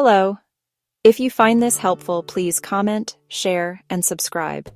Hello. If you find this helpful, please comment, share, and subscribe.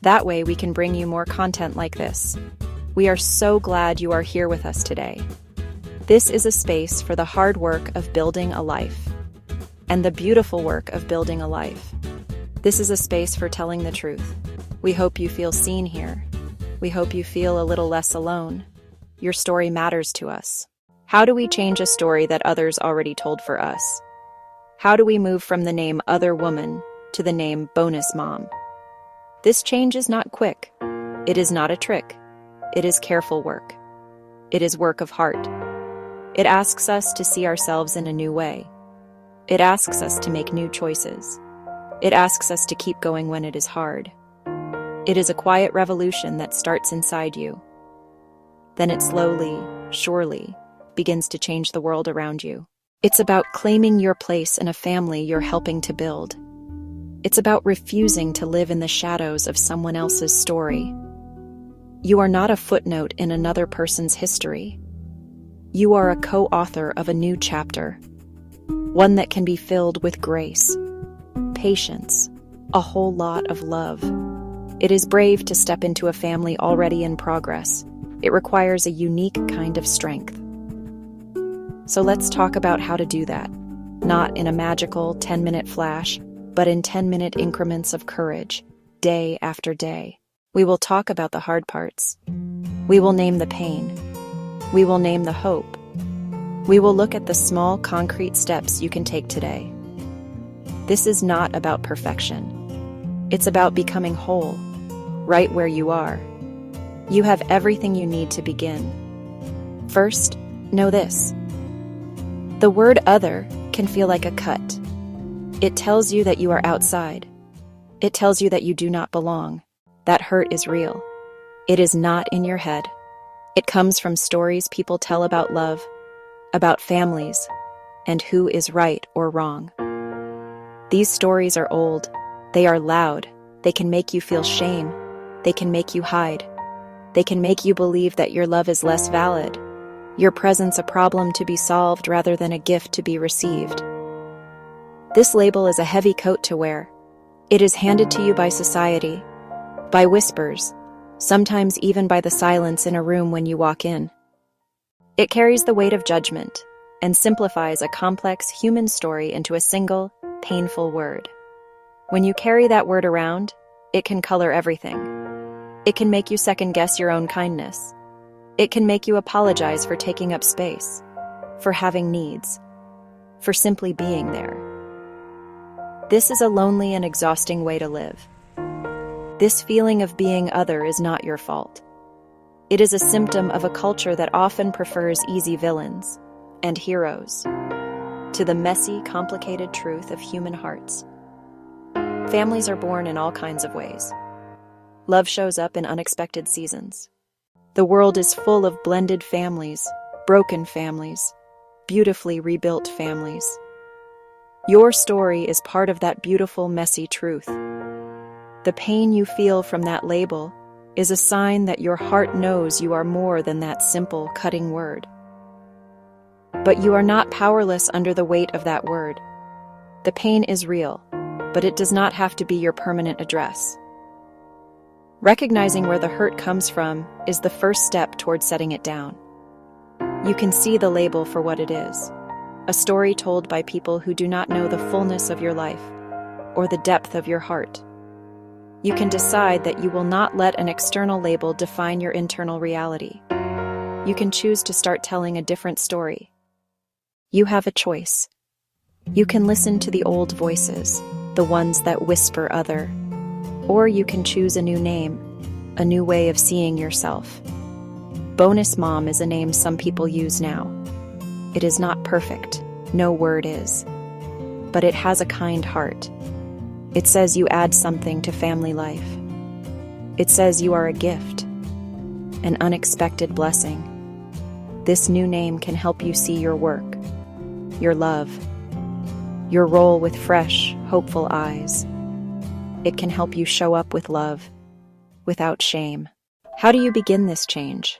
That way we can bring you more content like this. We are so glad you are here with us today. This is a space for the hard work of building a life and the beautiful work of building a life. This is a space for telling the truth. We hope you feel seen here. We hope you feel a little less alone. Your story matters to us. How do we change a story that others already told for us? How do we move from the name Other Woman to the name Bonus Mom? This change is not quick. It is not a trick. It is careful work. It is work of heart. It asks us to see ourselves in a new way. It asks us to make new choices. It asks us to keep going when it is hard. It is a quiet revolution that starts inside you. Then it slowly, surely, begins to change the world around you. It's about claiming your place in a family you're helping to build. It's about refusing to live in the shadows of someone else's story. You are not a footnote in another person's history. You are a co-author of a new chapter, one that can be filled with grace, patience, a whole lot of love. It is brave to step into a family already in progress. It requires a unique kind of strength. So let's talk about how to do that, not in a magical 10-minute flash, but in 10-minute increments of courage, day after day. We will talk about the hard parts. We will name the pain. We will name the hope. We will look at the small, concrete steps you can take today. This is not about perfection. It's about becoming whole, right where you are. You have everything you need to begin. First, know this. The word other can feel like a cut. It tells you that you are outside. It tells you that you do not belong. That hurt is real. It is not in your head. It comes from stories people tell about love, about families, and who is right or wrong. These stories are old. They are loud. They can make you feel shame. They can make you hide. They can make you believe that your love is less valid, your presence a problem to be solved rather than a gift to be received. This label is a heavy coat to wear. It is handed to you by society, by whispers, sometimes even by the silence in a room when you walk in. It carries the weight of judgment and simplifies a complex human story into a single, painful word. When you carry that word around, it can color everything. It can make you second-guess your own kindness. It can make you apologize for taking up space, for having needs, for simply being there. This is a lonely and exhausting way to live. This feeling of being other is not your fault. It is a symptom of a culture that often prefers easy villains and heroes to the messy, complicated truth of human hearts. Families are born in all kinds of ways. Love shows up in unexpected seasons. The world is full of blended families, broken families, beautifully rebuilt families. Your story is part of that beautiful, messy truth. The pain you feel from that label is a sign that your heart knows you are more than that simple, cutting word. But you are not powerless under the weight of that word. The pain is real, but it does not have to be your permanent address. Recognizing where the hurt comes from is the first step towards setting it down. You can see the label for what it is, a story told by people who do not know the fullness of your life or the depth of your heart. You can decide that you will not let an external label define your internal reality. You can choose to start telling a different story. You have a choice. You can listen to the old voices, the ones that whisper other. Or you can choose a new name, a new way of seeing yourself. Bonus Mom is a name some people use now. It is not perfect, no word is. But it has a kind heart. It says you add something to family life. It says you are a gift, an unexpected blessing. This new name can help you see your work, your love, your role with fresh, hopeful eyes. It can help you show up with love, without shame. How do you begin this change?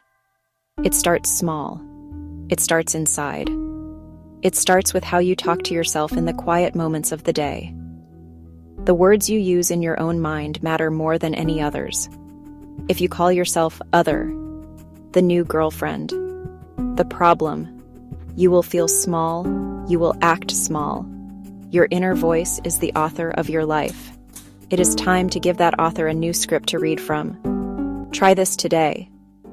It starts small. It starts inside. It starts with how you talk to yourself in the quiet moments of the day. The words you use in your own mind matter more than any others. If you call yourself other, the new girlfriend, the problem, you will feel small, you will act small. Your inner voice is the author of your life. It is time to give that author a new script to read from. Try this today,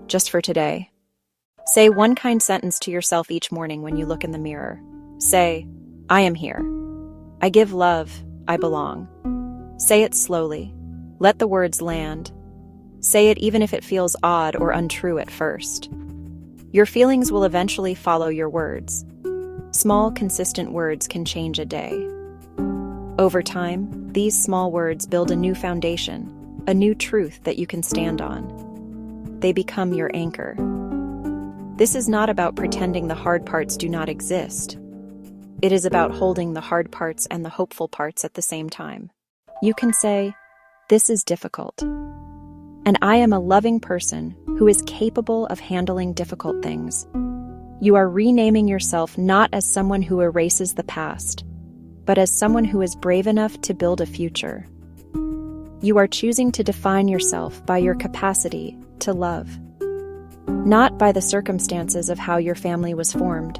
just for today. Say one kind sentence to yourself each morning when you look in the mirror. Say, I am here. I give love. I belong. Say it slowly. Let the words land. Say it even if it feels odd or untrue at first. Your feelings will eventually follow your words. Small, consistent words can change a day. Over time, these small words build a new foundation, a new truth that you can stand on. They become your anchor. This is not about pretending the hard parts do not exist. It is about holding the hard parts and the hopeful parts at the same time. You can say, "This is difficult, and I am a loving person who is capable of handling difficult things." You are renaming yourself not as someone who erases the past, but as someone who is brave enough to build a future. You are choosing to define yourself by your capacity to love, not by the circumstances of how your family was formed.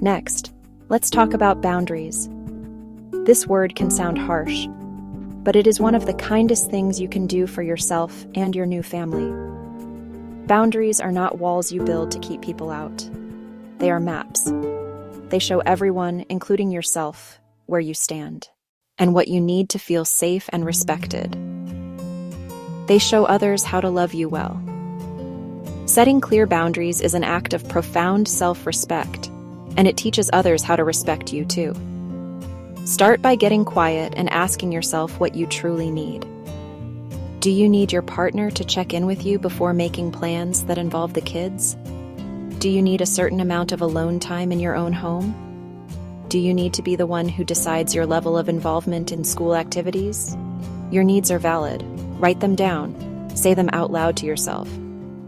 Next, let's talk about boundaries. This word can sound harsh, but it is one of the kindest things you can do for yourself and your new family. Boundaries are not walls you build to keep people out. They are maps. They show everyone, including yourself, where you stand, and what you need to feel safe and respected. They show others how to love you well. Setting clear boundaries is an act of profound self-respect, and it teaches others how to respect you too. Start by getting quiet and asking yourself what you truly need. Do you need your partner to check in with you before making plans that involve the kids? Do you need a certain amount of alone time in your own home? Do you need to be the one who decides your level of involvement in school activities? Your needs are valid. Write them down. Say them out loud to yourself.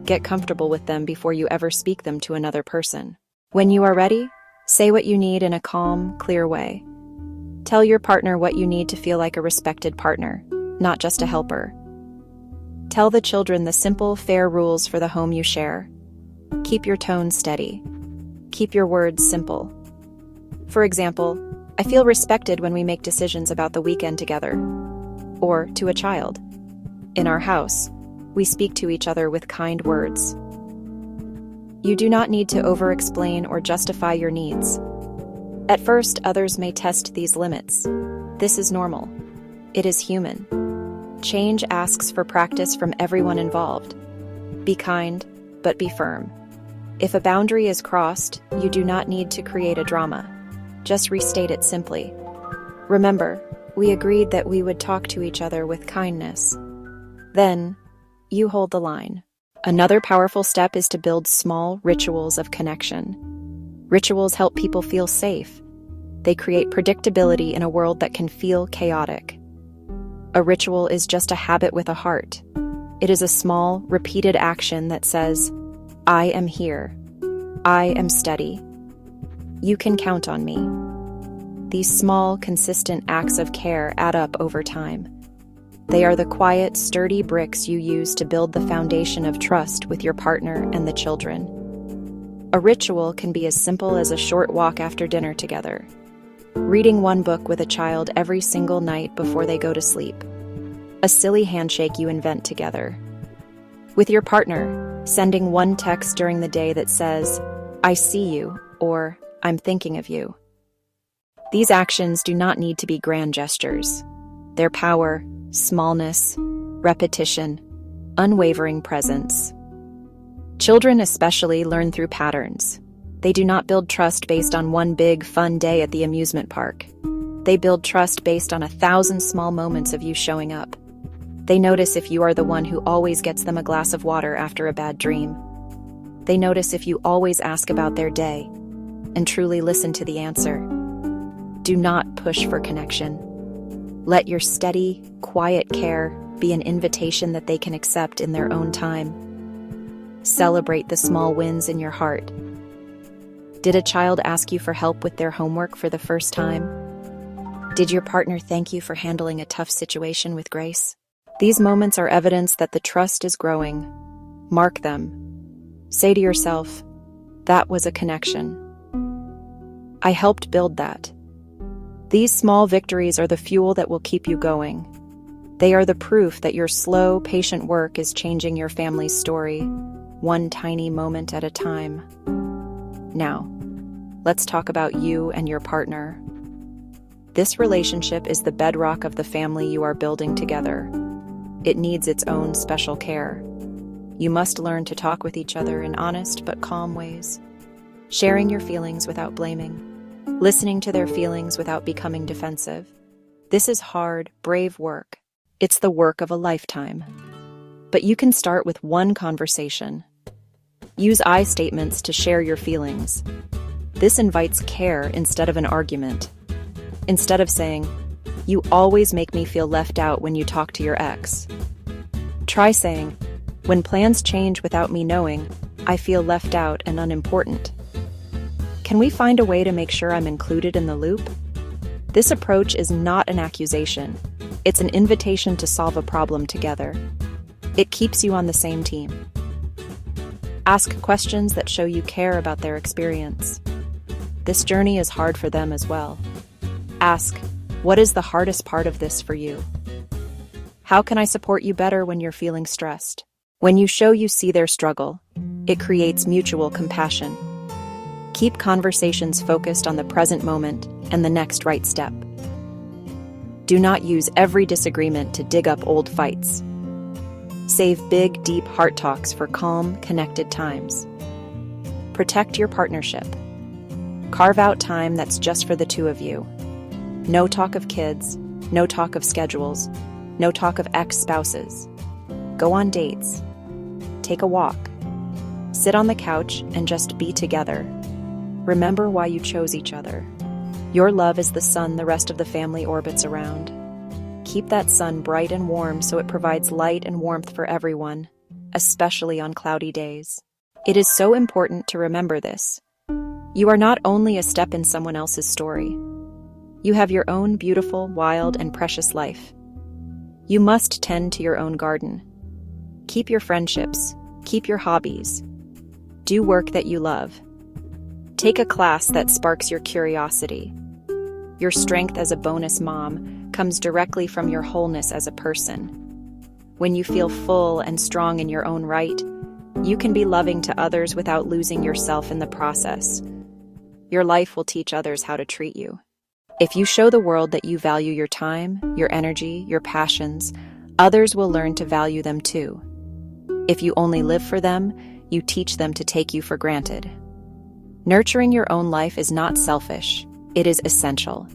Get comfortable with them before you ever speak them to another person. When you are ready, say what you need in a calm, clear way. Tell your partner what you need to feel like a respected partner, not just a helper. Tell the children the simple, fair rules for the home you share. Keep your tone steady. Keep your words simple. For example, I feel respected when we make decisions about the weekend together. Or to a child. In our house, we speak to each other with kind words. You do not need to over-explain or justify your needs. At first, others may test these limits. This is normal. It is human. Change asks for practice from everyone involved. Be kind, but be firm. If a boundary is crossed, you do not need to create a drama. Just restate it simply. Remember, we agreed that we would talk to each other with kindness. Then, you hold the line. Another powerful step is to build small rituals of connection. Rituals help people feel safe. They create predictability in a world that can feel chaotic. A ritual is just a habit with a heart. It is a small, repeated action that says, I am here. I am steady. You can count on me. These small, consistent acts of care add up over time. They are the quiet, sturdy bricks you use to build the foundation of trust with your partner and the children. A ritual can be as simple as a short walk after dinner together, reading one book with a child every single night before they go to sleep, a silly handshake you invent together. With your partner, sending one text during the day that says, I see you, or I'm thinking of you. These actions do not need to be grand gestures. Their power, smallness, repetition, unwavering presence. Children especially learn through patterns. They do not build trust based on one big, fun day at the amusement park. They build trust based on 1,000 small moments of you showing up. They notice if you are the one who always gets them a glass of water after a bad dream. They notice if you always ask about their day and truly listen to the answer. Do not push for connection. Let your steady, quiet care be an invitation that they can accept in their own time. Celebrate the small wins in your heart. Did a child ask you for help with their homework for the first time? Did your partner thank you for handling a tough situation with grace? These moments are evidence that the trust is growing. Mark them. Say to yourself, that was a connection. I helped build that. These small victories are the fuel that will keep you going. They are the proof that your slow, patient work is changing your family's story, one tiny moment at a time. Now, let's talk about you and your partner. This relationship is the bedrock of the family you are building together. It needs its own special care. You must learn to talk with each other in honest but calm ways, sharing your feelings without blaming, listening to their feelings without becoming defensive. This is hard, brave work. It's the work of a lifetime. But you can start with one conversation. Use I statements to share your feelings. This invites care instead of an argument. Instead of saying, "You always make me feel left out when you talk to your ex," try saying, "When plans change without me knowing, I feel left out and unimportant. Can we find a way to make sure I'm included in the loop?" This approach is not an accusation. It's an invitation to solve a problem together. It keeps you on the same team. Ask questions that show you care about their experience. This journey is hard for them as well. Ask, what is the hardest part of this for you? How can I support you better when you're feeling stressed? When you show you see their struggle, it creates mutual compassion. Keep conversations focused on the present moment and the next right step. Do not use every disagreement to dig up old fights. Save big, deep heart talks for calm, connected times. Protect your partnership. Carve out time that's just for the two of you. No talk of kids, no talk of schedules, no talk of ex-spouses. Go on dates. Take a walk. Sit on the couch and just be together. Remember why you chose each other. Your love is the sun the rest of the family orbits around. Keep that sun bright and warm so it provides light and warmth for everyone, especially on cloudy days. It is so important to remember this. You are not only a step in someone else's story. You have your own beautiful, wild, and precious life. You must tend to your own garden. Keep your friendships. Keep your hobbies. Do work that you love. Take a class that sparks your curiosity. Your strength as a bonus mom comes directly from your wholeness as a person. When you feel full and strong in your own right, you can be loving to others without losing yourself in the process. Your life will teach others how to treat you. If you show the world that you value your time, your energy, your passions, others will learn to value them too. If you only live for them, you teach them to take you for granted. Nurturing your own life is not selfish, it is essential.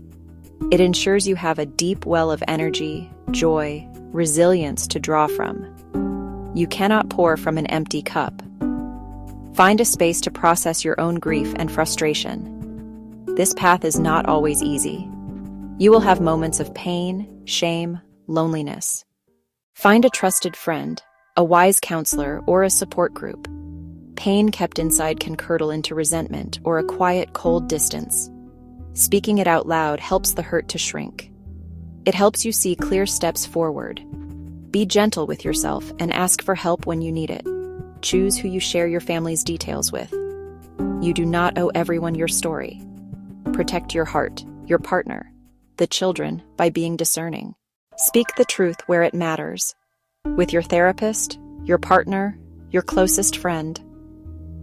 It ensures you have a deep well of energy, joy, resilience to draw from. You cannot pour from an empty cup. Find a space to process your own grief and frustration. This path is not always easy. You will have moments of pain, shame, loneliness. Find a trusted friend, a wise counselor, or a support group. Pain kept inside can curdle into resentment or a quiet, cold distance. Speaking it out loud helps the hurt to shrink. It helps you see clear steps forward. Be gentle with yourself and ask for help when you need it. Choose who you share your family's details with. You do not owe everyone your story. Protect your heart, your partner, the children by being discerning. Speak the truth where it matters. With your therapist, your partner, your closest friend.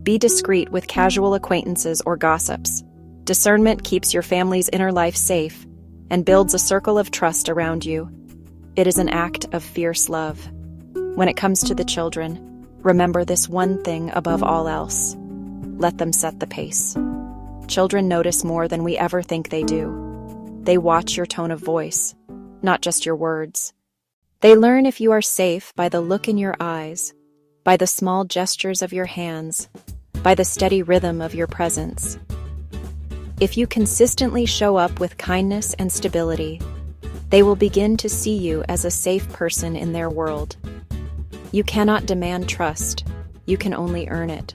Be discreet with casual acquaintances or gossips. Discernment keeps your family's inner life safe and builds a circle of trust around you. It is an act of fierce love. When it comes to the children, remember this one thing above all else. Let them set the pace. Children notice more than we ever think they do. They watch your tone of voice, not just your words. They learn if you are safe by the look in your eyes, by the small gestures of your hands, by the steady rhythm of your presence. If you consistently show up with kindness and stability, they will begin to see you as a safe person in their world. You cannot demand trust, you can only earn it.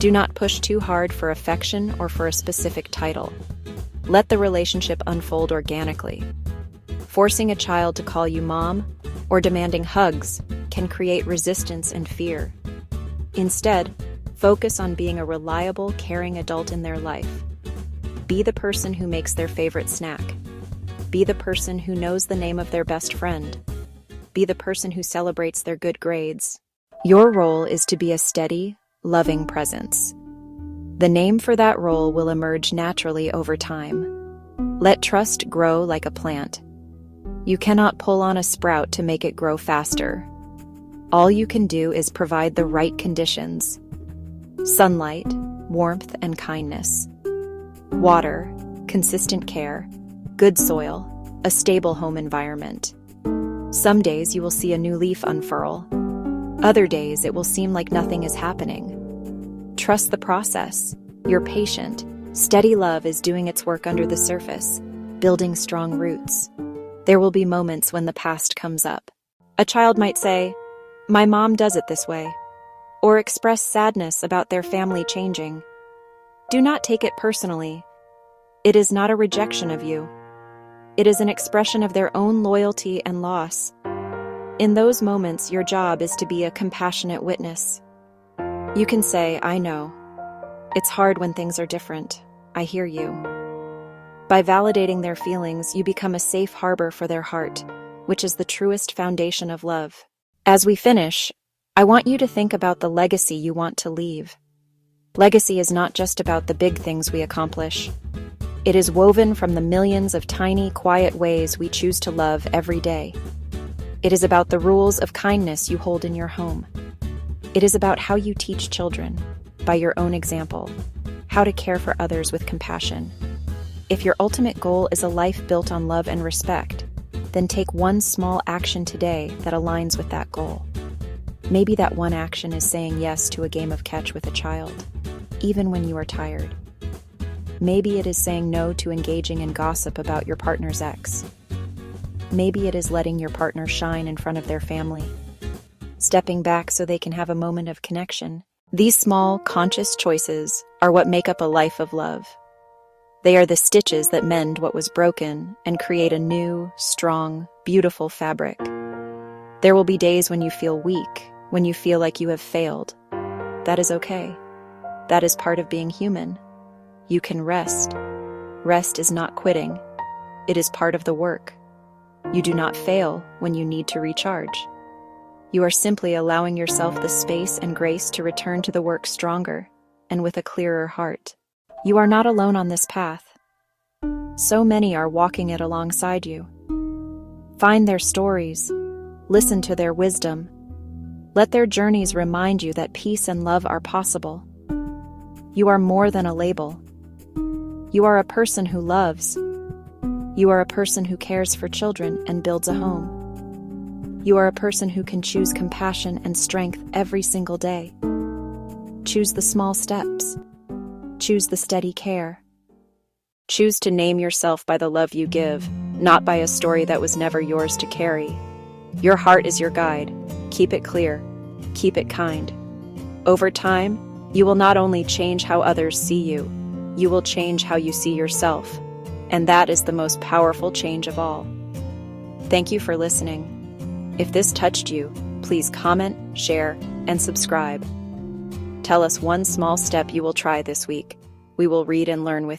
Do not push too hard for affection or for a specific title. Let the relationship unfold organically. Forcing a child to call you mom or demanding hugs can create resistance and fear. Instead, focus on being a reliable, caring adult in their life. Be the person who makes their favorite snack. Be the person who knows the name of their best friend. Be the person who celebrates their good grades. Your role is to be a steady, loving presence. The name for that role will emerge naturally over time. Let trust grow like a plant. You cannot pull on a sprout to make it grow faster. All you can do is provide the right conditions: sunlight, warmth, and kindness. Water, consistent care, good soil, a stable home environment. Some days you will see a new leaf unfurl. Other days it will seem like nothing is happening. Trust the process. You're patient. Steady love is doing its work under the surface, building strong roots. There will be moments when the past comes up. A child might say, "My mom does it this way," or express sadness about their family changing. Do not take it personally. It is not a rejection of you. It is an expression of their own loyalty and loss. In those moments, your job is to be a compassionate witness. You can say, "I know. It's hard when things are different. I hear you." By validating their feelings, you become a safe harbor for their heart, which is the truest foundation of love. As we finish, I want you to think about the legacy you want to leave. Legacy is not just about the big things we accomplish. It is woven from the millions of tiny, quiet ways we choose to love every day. It is about the rules of kindness you hold in your home. It is about how you teach children, by your own example, how to care for others with compassion. If your ultimate goal is a life built on love and respect, then take one small action today that aligns with that goal. Maybe that one action is saying yes to a game of catch with a child, even when you are tired. Maybe it is saying no to engaging in gossip about your partner's ex. Maybe it is letting your partner shine in front of their family, stepping back so they can have a moment of connection. These small, conscious choices are what make up a life of love. They are the stitches that mend what was broken and create a new, strong, beautiful fabric. There will be days when you feel weak, when you feel like you have failed. That is okay. That is part of being human. You can rest. Rest is not quitting. It is part of the work. You do not fail when you need to recharge. You are simply allowing yourself the space and grace to return to the work stronger and with a clearer heart. You are not alone on this path. So many are walking it alongside you. Find their stories. Listen to their wisdom. Let their journeys remind you that peace and love are possible. You are more than a label. You are a person who loves. You are a person who cares for children and builds a home. You are a person who can choose compassion and strength every single day. Choose the small steps. Choose the steady care. Choose to name yourself by the love you give, not by a story that was never yours to carry. Your heart is your guide. Keep it clear. Keep it kind. Over time, you will not only change how others see you, you will change how you see yourself. And that is the most powerful change of all. Thank you for listening. If this touched you, please comment, share, and subscribe. Tell us one small step you will try this week. We will read and learn with you.